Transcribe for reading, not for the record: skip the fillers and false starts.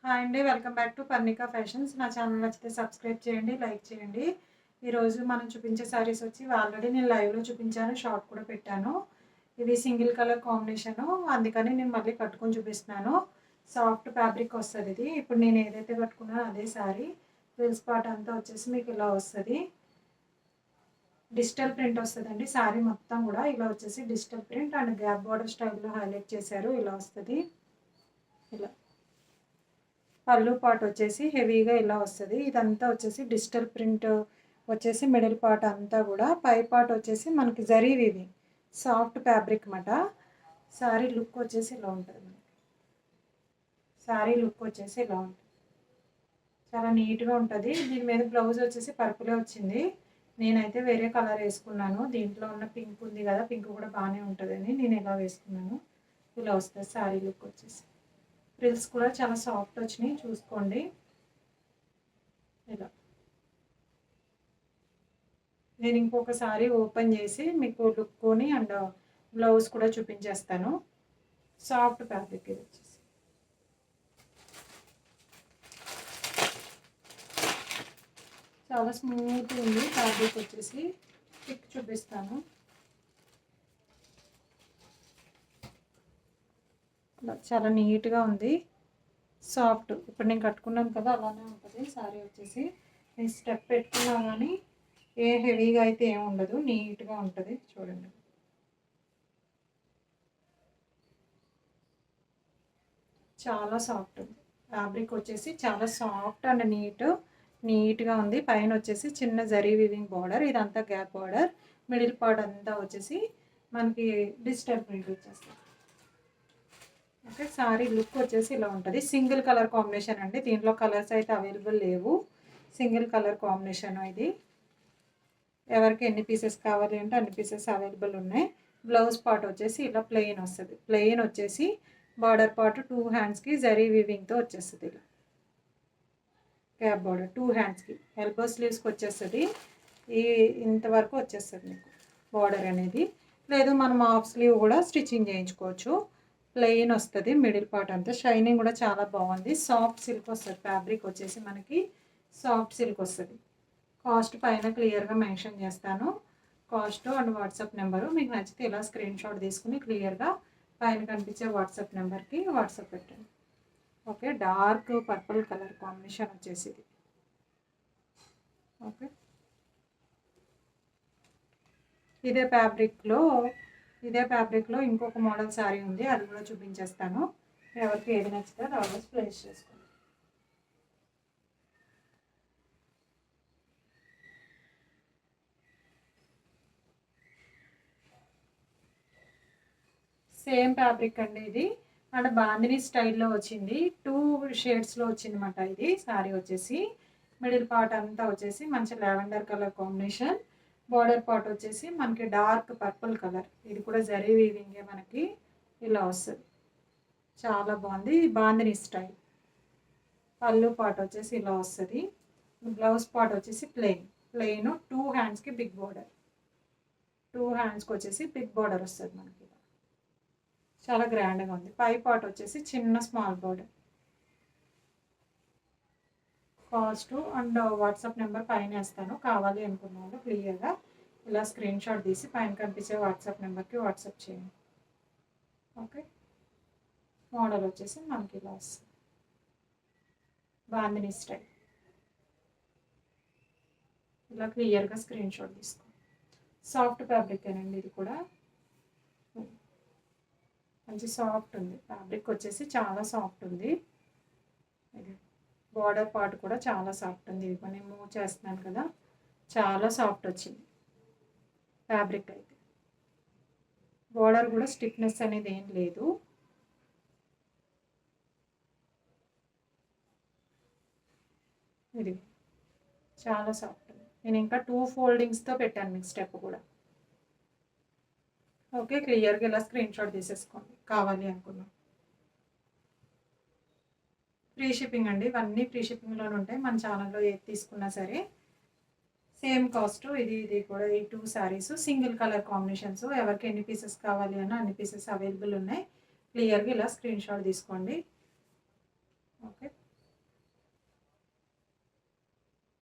Hi అండి. Welcome back to Parnika fashions. నా channel నచ్చితే సబ్స్క్రైబ్ చేయండి, లైక్ చేయండి. ఈరోజు మనం చూపించే సారీస్ వచ్చి ఆల్రెడీ నేను లైవ్‌లో చూపించాను, షార్ట్ కూడా పెట్టాను. ఇది సింగిల్ కలర్ కాంబినేషను. అందుకని నేను మళ్ళీ కట్టుకొని చూపిస్తున్నాను. సాఫ్ట్ ఫ్యాబ్రిక్ వస్తది ఇది. ఇప్పుడు నేను ఏదైతే కట్టుకున్నానో అదే సారీ. ఫ్రిల్స్ పార్ట్ అంతా వచ్చేసి మీకు ఇలా వస్తది. డిజిటల్ ప్రింట్ వస్తదండి. సారీ మొత్తం కూడా ఇలా వచ్చేసి digital print and gap border స్టైల్‌లో హైలైట్ చేశారు. ఇలా వస్తది. ఇలా పళ్ళు పార్ట్ వచ్చేసి హెవీగా ఇలా వస్తది. ఇదంతా వచ్చేసి డిజిటల్ ప్రింట్ వచ్చేసి మిడిల్ పార్ట్ అంతా కూడా, పై పార్ట్ వచ్చేసి మనకి జరీ వీవింగ్ సాఫ్ట్ ఫ్యాబ్రిక్ మాట. సారీ లుక్ వచ్చేసి ఇలా ఉంటుంది మనకి. సారీ లుక్ వచ్చేసి ఇలా ఉంటుంది. చాలా నీట్గా ఉంటుంది. దీని మీద బ్లౌజ్ వచ్చేసి పర్పులే వచ్చింది. నేనైతే వేరే కలర్ వేసుకున్నాను. దీంట్లో ఉన్న పింక్ ఉంది కదా, పింక్ కూడా బాగానే ఉంటుందని నేను ఇలా వేసుకున్నాను. ఇలా వస్తుంది సారీ లుక్ వచ్చేసి. ఫ్రిల్స్ కూడా చాలా సాఫ్ట్ వచ్చినాయి, చూసుకోండి. ఇలా నేను ఇంకొకసారి ఓపెన్ చేసి మీకు లుక్ని అండ్ బ్లౌజ్ కూడా చూపించేస్తాను. సాఫ్ట్ ఫ్యాబ్రిక్ ఇది వచ్చేసి. చాలా స్మూత్ ఉంది ఫ్యాబ్రిక్ వచ్చేసి. పిక్ చూపిస్తాను. చాలా నీట్గా ఉంది, సాఫ్ట్. ఇప్పుడు నేను కట్టుకున్నాను కదా, అలానే ఉంటుంది సారీ వచ్చేసి. నేను స్టెప్ పెట్టుకున్నా కానీ ఏ హెవీగా అయితే ఏమి ఉండదు, నీట్గా ఉంటుంది. చూడండి, చాలా సాఫ్ట్ ఉంది ఫ్యాబ్రిక్ వచ్చేసి. చాలా సాఫ్ట్ అండ్ నీట్గా ఉంది. పైన వచ్చేసి చిన్న జరీ వీవింగ్ బార్డర్, ఇదంతా గ్యాప్ బార్డర్. మిడిల్ పార్ట్ అంతా వచ్చేసి మనకి డిజిటల్ ప్రింట్ వచ్చేస్తుంది. ఓకే, సారీ లుక్ వచ్చేసి ఇలా ఉంటుంది. సింగిల్ కలర్ కాంబినేషన్ అండి. దీంట్లో కలర్స్ అయితే అవైలబుల్ లేవు. సింగిల్ కలర్ కాంబినేషన్ ఇది. ఎవరికి ఎన్ని పీసెస్ కావాలి అంటే అన్ని పీసెస్ అవైలబుల్ ఉన్నాయి. బ్లౌజ్ పార్ట్ వచ్చేసి ఇలా ప్లెయిన్ వస్తుంది. ప్లెయిన్ వచ్చేసి బార్డర్ పార్ట్ 2 హ్యాండ్స్కి జరీ వీవింగ్తో వచ్చేస్తుంది. ఇలా క్యాప్ బార్డర్ 2 హ్యాండ్స్కి, ఎల్బో స్లీవ్స్కి వచ్చేస్తుంది. ఇంతవరకు వచ్చేస్తుంది మీకు బార్డర్ అనేది. లేదు మనం హాఫ్ స్లీవ్ కూడా స్టిచ్చింగ్ చేయించుకోవచ్చు. ప్లెయిన్ వస్తుంది మిడిల్ పార్ట్ అంతా. షైనింగ్ కూడా చాలా బాగుంది. సాఫ్ట్ సిల్క్ వస్తుంది ఫ్యాబ్రిక్ వచ్చేసి మనకి. సాఫ్ట్ సిల్క్ వస్తుంది. కాస్ట్ పైన క్లియర్గా మెన్షన్ చేస్తాను, కాస్ట్ అండ్ వాట్సాప్ నెంబరు. మీకు నచ్చితే ఇలా స్క్రీన్ షాట్ తీసుకుని క్లియర్గా పైన కనిపించే వాట్సాప్ నెంబర్కి వాట్సాప్ పెట్టండి. Okay, dark purple colour combination వచ్చేసి ఇది. ఓకే, ఇదే ఫ్యాబ్రిక్లో ఇంకొక మోడల్ శారీ ఉంది, అది కూడా చూపించేస్తాను. ఎవరికి ఏది నచ్చితే అది ఆర్డర్స్ ప్లేస్ చేసుకోండి. సేమ్ ఫ్యాబ్రిక్ అండి ఇది. అండ్ బాందిని స్టైల్లో వచ్చింది. 2 షేడ్స్లో వచ్చిందన్నమాట ఇది. శారీ వచ్చేసి మిడిల్ పార్ట్ అంతా వచ్చేసి మంచి lavender colour combination. Border part వచ్చేసి మనకి డార్క్ పర్పుల్ కలర్. ఇది కూడా జరీ వీవింగే మనకి. ఇలా వస్తుంది, చాలా బాగుంది. బాందిని స్టైల్. పళ్ళు పార్ట్ వచ్చేసి ఇలా వస్తుంది. బ్లౌజ్ పార్ట్ వచ్చేసి ప్లెయిన్ 2 హ్యాండ్స్కి బిగ్ బార్డర్. 2 హ్యాండ్స్కి వచ్చేసి బిగ్ బార్డర్ వస్తుంది మనకి. చాలా గ్రాండ్గా ఉంది. పై పార్ట్ వచ్చేసి చిన్న small border. Cost and WhatsApp number పైన వేస్తాను, కావాలి అనుకున్న వాళ్ళు క్లియర్గా ఇలా స్క్రీన్ షాట్ తీసి పైన కనిపించే వాట్సాప్ నెంబర్కి వాట్సాప్ చేయండి. ఓకే, మోడల్ వచ్చేసి మనకి ఇలా వస్తుంది, బాందిని స్టైల్. ఇలా క్లియర్గా స్క్రీన్ షాట్ తీసుకోండి. సాఫ్ట్ ఫ్యాబ్రిక్ ఏనండి ఇది కూడా. మంచి సాఫ్ట్ ఉంది ఫ్యాబ్రిక్ వచ్చేసి, చాలా సాఫ్ట్ ఉంది. ఇది బార్డర్ పార్ట్ కూడా చాలా సాఫ్ట్ ఉంది. ఇది నేను మూవ్ చేస్తున్నాను కదా, చాలా సాఫ్ట్ వచ్చింది ఫ్యాబ్రిక్ అయితే. బార్డర్ కూడా స్టిఫ్నెస్ అనేది ఏం లేదు. ఇది చాలా సాఫ్ట్ ఉంది. నేను ఇంకా 2 ఫోల్డింగ్స్తో పెట్టాను మీకు స్టెప్ కూడా. ఓకే, క్లియర్గా ఇలా స్క్రీన్ షాట్ తీసేసుకోండి కావాలి అనుకున్నాం. ఫ్రీ షిప్పింగ్ అండి, ఇవన్నీ ఫ్రీ షిప్పింగ్లోనే ఉంటాయి. మన ఛానల్లో ఏది తీసుకున్నా సరే సేమ్ కాస్ట్. ఇది కూడా ఈ 2 శారీస్ సింగిల్ కలర్ కాంబినేషన్స్. ఎవరికి ఎన్ని పీసెస్ కావాలి అన్న అన్ని పీసెస్ అవైలబుల్ ఉన్నాయి. క్లియర్గా ఇలా స్క్రీన్ షాట్ తీసుకోండి.